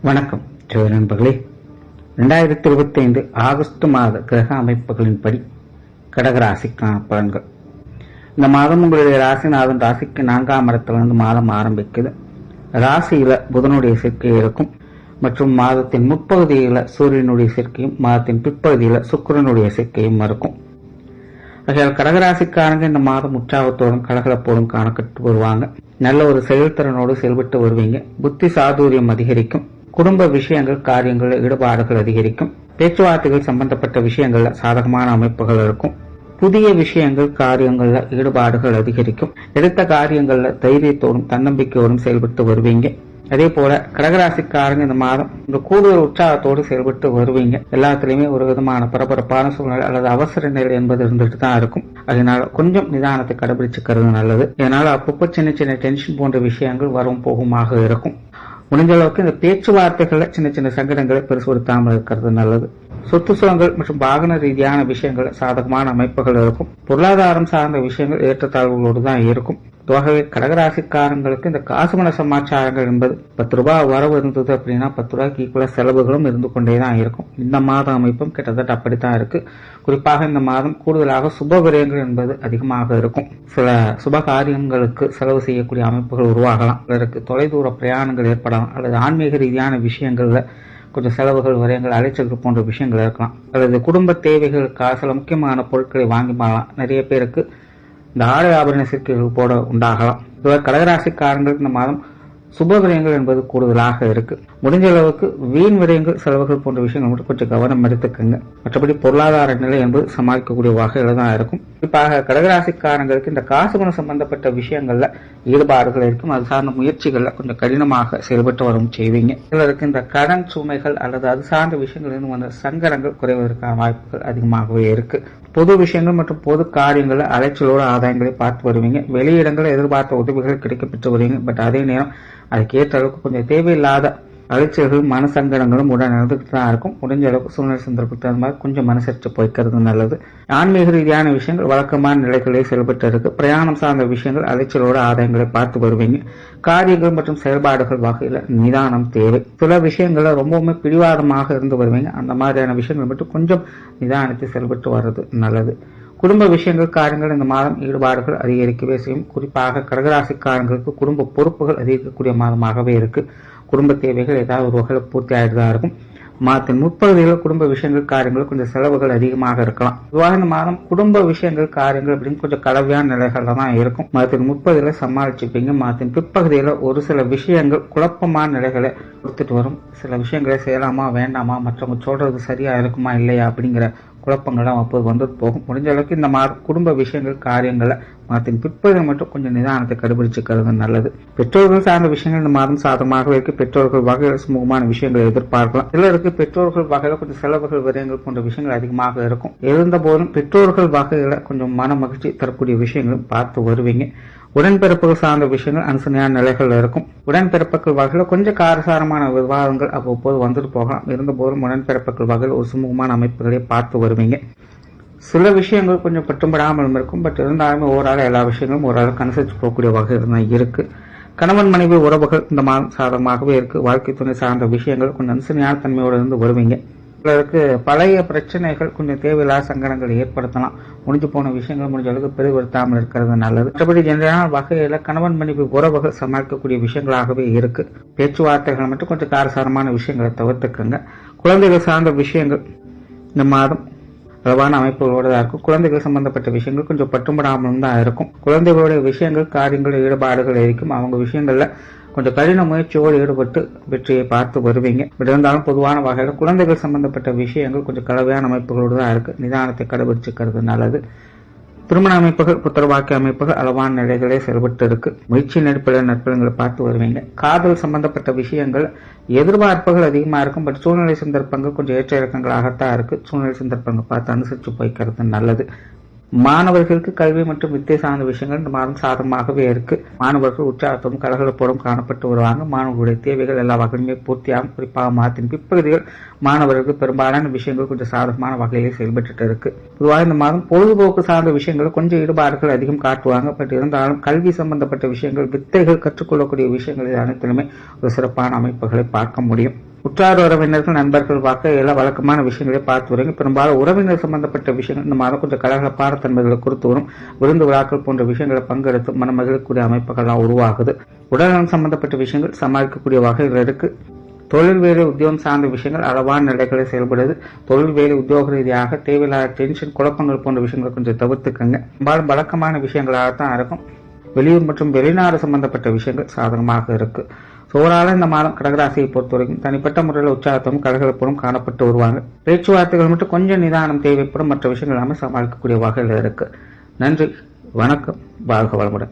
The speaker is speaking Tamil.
வணக்கம் நண்பர்களே. 2025 ஆகஸ்ட் மாத கிரக அமைப்புகளின்படி கடகராசிக்கான பலன்கள். இந்த மாதம் உங்களுடைய ராசிநாதன் ராசிக்கு 4ஆம் இடத்திலிருந்து மாதம் ஆரம்பிக்குது. ராசியில புதனுடைய சேர்க்கை இருக்கும் மற்றும் மாதத்தின் முற்பகுதியில சூரியனுடைய சேர்க்கையும் மாதத்தின் பிற்பகுதியில சுக்கிரனுடைய சேர்க்கையும் இருக்கும். ஆகையால் கடகராசிக்காரங்க இந்த மாதம் உற்சாகத்தோடும் கலகலப்போடும் காணப்பட்டு வருவாங்க. நல்ல ஒரு செயல்திறனோடு செயல்பட்டு வருவீங்க. புத்தி சாதுரியம் அதிகரிக்கும். குடும்ப விஷயங்கள் காரியங்கள் ஈடுபாடுகள் அதிகரிக்கும். பேச்சுவார்த்தைகள் சம்பந்தப்பட்ட விஷயங்கள்ல சாதகமான அமைப்புகள் இருக்கும். புதிய விஷயங்கள் காரியங்கள்ல ஈடுபாடுகள் அதிகரிக்கும். எடுத்த காரியங்கள்ல தைரியத்தோடும் தன்னம்பிக்கையோடும் செயல்பட்டு வருவீங்க. அதே போல கடகராசிக்காரங்க இந்த மாதம் இந்த கூடுதல் உற்சாகத்தோடு செயல்பட்டு வருவீங்க. எல்லாத்துலயுமே ஒரு விதமான பரபரப்பான சூழ்நிலை அல்லது அவசர நிலை என்பது இருந்துட்டு தான் இருக்கும். அதனால கொஞ்சம் நிதானத்தை கடைபிடிச்சுக்கிறது நல்லது. இதனால அப்பப்போ சின்ன சின்ன டென்ஷன் போன்ற விஷயங்கள் வரும் போகுமாக இருக்கும். முடிஞ்ச அளவுக்கு இந்த பேச்சுவார்த்தைகள்ல சின்ன சின்ன சங்கடங்களை பெருசுபடுத்தாமல் இருக்கிறது நல்லது. சொத்து சுகங்கள் மற்றும் வாகன ரீதியான விஷயங்கள் சாதகமான அமைப்புகள் இருக்கும். பொருளாதாரம் சார்ந்த விஷயங்கள் ஏற்றத்தாழ்வுகளோடு தான் இருக்கும். தொகை கடகராசிக்காரங்களுக்கு இந்த காசுமண சமாச்சாரங்கள் என்பது 10 ரூபாய் வரவு இருந்தது அப்படின்னா 10 ரூபாய்க்கு ஈக்குவலா செலவுகளும் இருந்து கொண்டேதான் இருக்கும். இந்த மாத அமைப்பும் கிட்டத்தட்ட அப்படித்தான் இருக்கு. குறிப்பாக இந்த மாதம் கூடுதலாக சுப விரயங்கள் என்பது அதிகமாக இருக்கும். சில சுப காரியங்களுக்கு செலவு செய்யக்கூடிய அமைப்புகள் உருவாகலாம். சிலருக்கு தொலைதூர பிரயாணங்கள் ஏற்படலாம் அல்லது ஆன்மீக ரீதியான விஷயங்கள்ல கொஞ்சம் செலவுகள் விரயங்கள் அலைச்சல்கள் போன்ற விஷயங்கள் இருக்கலாம். அல்லது குடும்ப தேவைகளுக்காக சில முக்கியமான பொருட்களை வாங்கி மாறலாம். நிறைய பேருக்கு இந்த ஆடை ஆபரண சேர்க்கைகள் போட உண்டாகலாம். கடகராசிக்காரங்களுக்கு இந்த மாதம் சுப விரயங்கள் என்பது கூடுதலாக இருக்கு. முடிஞ்ச அளவுக்கு வீண் விரயங்கள் செலவுகள் போன்ற விஷயங்கள் மட்டும் கொஞ்சம் கவனம் எடுத்துக்கங்க. மற்றபடி பொருளாதார நிலை என்பது சமாளிக்கக்கூடிய வகையில தான் இருக்கும். குறிப்பாக கடகராசிக்காரங்களுக்கு இந்த காசு குணம் சம்பந்தப்பட்ட விஷயங்கள்ல ஈடுபாடுகள் இருக்கும். அது சார்ந்த முயற்சிகள்ல கொஞ்சம் கடினமாக செயல்பட்டு வரும் செய்வீங்க. சிலருக்கு இந்த கடன் சுமைகள் அல்லது அது சார்ந்த விஷயங்கள் வந்த சங்கடங்கள் குறைவதற்கான வாய்ப்புகள் அதிகமாகவே இருக்கு. பொது விஷயங்கள் மற்றும் பொது காரியங்கள் அலைச்சலோட ஆதாயங்களை பார்த்து வருவீங்க. வெளியிடங்களில் எதிர்பார்த்த உதவிகள் கிடைக்கப்பெற்று வருவீங்க. பட் அதே நேரம் அதுக்கேற்ற அளவுக்கு கொஞ்சம் தேவையில்லாத அலைச்சல்களும் மனசங்கடங்களும் உடன் நடந்துகிட்டு தான் இருக்கும். முடிஞ்ச அளவுக்கு சூழ்நிலை சந்தர்ப்பத்துக்கு அந்த மாதிரி கொஞ்சம் மனசரிச்சு போய்க்கிறது நல்லது. ஆன்மீக ரீதியான விஷயங்கள் வழக்கமான நிலைகளில் செயல்பட்டு இருக்கு. பிரயாணம் சார்ந்த விஷயங்கள் அலைச்சலோட ஆதாயங்களை பார்த்து வருவீங்க. காரியங்கள் மற்றும் செயல்பாடுகள் வகையில நிதானம் தேவை. சில விஷயங்கள்ல ரொம்பவுமே பிடிவாதமாக இருந்து வருவீங்க. அந்த மாதிரியான விஷயங்கள் மட்டும் கொஞ்சம் நிதானத்தை செயல்பட்டு வர்றது நல்லது. குடும்ப விஷயங்கள் காரியங்கள் இந்த மாதம் ஈடுபாடுகள் அதிகரிக்கவே செய்யும். குறிப்பாக கடகராசிக்காரங்களுக்கு குடும்ப பொறுப்புகள் அதிகரிக்கக்கூடிய மாதமாகவே இருக்கு. குடும்ப தேவைகள் ஏதாவது ஒரு வகையில் பூர்த்தி ஆகிட்டுதான் இருக்கும். மாதத்தின் முற்பகுதியில் குடும்ப விஷயங்கள் காரியங்கள் கொஞ்சம் செலவுகள் அதிகமாக இருக்கலாம். பொதுவாக இந்த மாதம் குடும்ப விஷயங்கள் காரியங்கள் அப்படின்னு கொஞ்சம் கலவையான நிலைகள்ல தான் இருக்கும். மாதத்தின் முற்பகுதியில சமாளிச்சுப்பீங்க. மாதத்தின் பிற்பகுதியில ஒரு சில விஷயங்கள் குழப்பமான நிலைகளை கொடுத்துட்டு வரும். சில விஷயங்களை செய்யலாமா வேண்டாமா, மற்றவங்க சொல்றது சரியா இருக்குமா இல்லையா அப்படிங்கிற குழப்பங்கள்லாம் அப்போது வந்துட்டு போகும். முடிஞ்ச அளவுக்கு இந்த குடும்ப விஷயங்கள் காரியங்களை மாதத்தின் பிற்பகுதியில் மட்டும் கொஞ்சம் நிதானத்தை கடைபிடிச்சுக்கிறது நல்லது. பெற்றோர்கள் சார்ந்த விஷயங்கள் இந்த மாதம் சாதகமாகவே இருக்கு. பெற்றோர்கள் வகையில் சுமூகமான விஷயங்களை எதிர்பார்க்கலாம். சிலருக்கு பெற்றோர்கள் வகையில கொஞ்சம் செலவுகள் விரயங்கள் போன்ற விஷயங்கள் அதிகமாக இருக்கும். இருந்த போதும் பெற்றோர்கள் வகையில கொஞ்சம் மன மகிழ்ச்சி தரக்கூடிய விஷயங்களும் பார்த்து வருவீங்க. உடன்பிறப்புகள் சார்ந்த விஷயங்கள் அனுசரணையான நிலைகள் இருக்கும். உடன்பிறப்புகள் வகையில கொஞ்சம் காரசாரமான விவாதங்கள் அவ்வப்போது வந்துட்டு போகலாம். இருந்த போதும் உடன்பிறப்புகள் வகையில் ஒரு சுமூகமான அமைப்புகளை பார்த்து வருவீங்க. சில விஷயங்கள் கொஞ்சம் பட்டும்படாமல் இருக்கும். பட் இருந்தாலுமே ஓராள எல்லா விஷயங்களும் ஓரளவுக்கு அனுசரிச்சு போகக்கூடிய வகையில் தான் இருக்கு. கணவன் மனைவி உறவுகள் இந்த மாதம் சாதகமாகவே இருக்கு. வாழ்க்கை துணை சார்ந்த விஷயங்கள் கொஞ்சம் அனுசரணையான தன்மையோடு இருந்து வருவீங்க. சிலருக்கு பழைய பிரச்சனைகள் கொஞ்சம் தேவையில்லாத சங்கடங்கள் ஏற்படுத்தலாம். முடிஞ்சு போன விஷயங்கள் முடிஞ்ச அளவுக்கு பெருவருத்தாமல் இருக்கிறது நல்லது. மற்றபடி ஜெனரலான வகையில கணவன் மனைவி உறவுகள் சமாளிக்கக்கூடிய விஷயங்களாகவே இருக்கு. பேச்சுவார்த்தைகள் மட்டும் கொஞ்சம் காரசாரமான விஷயங்களை தவிர்த்துக்கங்க. குழந்தைகள் சார்ந்த விஷயங்கள் இந்த மாதம் அளவான அமைப்புகளோட தான் இருக்கும். குழந்தைகள் சம்பந்தப்பட்ட விஷயங்கள் கொஞ்சம் பட்டும்படாமலும் தான் இருக்கும். குழந்தைகளுடைய விஷயங்கள் காரியங்கள் ஈடுபாடுகள் இருக்கும். அவங்க விஷயங்கள்ல கொஞ்சம் கடின முயற்சியோடு ஈடுபட்டு வெற்றியை பார்த்து வருவீங்க. இருந்தாலும் பொதுவான வகையில் குழந்தைகள் சம்பந்தப்பட்ட விஷயங்கள் கொஞ்சம் கலவையான அமைப்புகளோடு தான் இருக்கு. நிதானத்தை கடைபிடிச்சுக்கிறது நல்லது. திருமண அமைப்புகள் புத்திரவாக்கிய அமைப்புகள் அளவான நிலைகளே செயல்பட்டு இருக்கு. முயற்சி நடிப்பில் நற்பலன்களை பார்த்து வருவீங்க. காதல் சம்பந்தப்பட்ட விஷயங்கள் எதிர்பார்ப்புகள் அதிகமா இருக்கும். பட் சூழ்நிலை சந்தர்ப்பங்கள் கொஞ்சம் ஏற்ற இறக்கங்களாகத்தான் இருக்கு. சூழ்நிலை சந்தர்ப்பங்கள் பார்த்து அனுசரிச்சு போய்க்கிறது நல்லது. மாணவர்களுக்கு கல்வி மற்றும் வித்தை சார்ந்த விஷயங்கள் இந்த மாதம் சாதகமாகவே இருக்கு. மாணவர்கள் உற்சாகத்தோடும் கலகலப்போடும் காணப்பட்டு வருவாங்க. மாணவர்களுடைய தேவைகள் எல்லா வகையுமே பூர்த்தியாகும். குறிப்பாக மாதத்தின் பிற்பகுதிகள் மாணவர்களுக்கு பெரும்பாலான விஷயங்கள் கொஞ்சம் சாதகமான வகையிலே செயல்பட்டு இருக்கு. பொதுவாக இந்த மாதம் பொழுதுபோக்கு சார்ந்த விஷயங்கள் கொஞ்சம் ஈடுபாடுகள் அதிகம் காட்டுவாங்க. பட் இருந்தாலும் கல்வி சம்பந்தப்பட்ட விஷயங்கள் வித்தைகள் கற்றுக்கொள்ளக்கூடிய விஷயங்கள் அனைத்திலுமே ஒரு சிறப்பான அமைப்புகளை பார்க்க முடியும். உற்றார் உறவினர்கள் நண்பர்கள் வகையில வழக்கமான விஷயங்களை பார்த்து வருங்க. பெரும்பாலும் உறவினர் சம்பந்தப்பட்ட விஷயங்கள் இந்த மாதம் கொஞ்சம் கலகலப்பான தன்மைகளை குறித்து வரும். விருந்து விழாக்கள் போன்ற விஷயங்களை பங்கெடுத்து மன மகிழக்கூடிய அமைப்புகள்லாம் உருவாகுது. உடல்நலம் சம்பந்தப்பட்ட விஷயங்கள் சமாளிக்கக்கூடிய வகைகள் இருக்கு. தொழில் வேலை உத்தியோகம் சார்ந்த விஷயங்கள் அளவான நிலைகளை செயல்படுது. தொழில் வேலை உத்தியோக ரீதியாக தேவையில்லாத டென்ஷன் குழப்பங்கள் போன்ற விஷயங்களை கொஞ்சம் தவிர்த்துக்கங்க. பெரும்பாலும் வழக்கமான விஷயங்களாகத்தான் இருக்கும். வெளியூர் மற்றும் வெளிநாடு சம்பந்தப்பட்ட விஷயங்கள் சாதகமாக இருக்கு. சோறால இந்த மாதம் கடகராசியை பொறுத்தவரைக்கும் தனிப்பட்ட முறையில் உற்சாகத்தும் கலகலப்பும் காணப்பட்டு வருவாங்க. பேச்சுவார்த்தைகள் மட்டும் கொஞ்சம் நிதானம் தேவைப்படும். மற்ற விஷயங்கள் எல்லாமே சமாளிக்கக்கூடிய வகையில் இருக்கு. நன்றி, வணக்கம், வாழ்க வளமுடன்.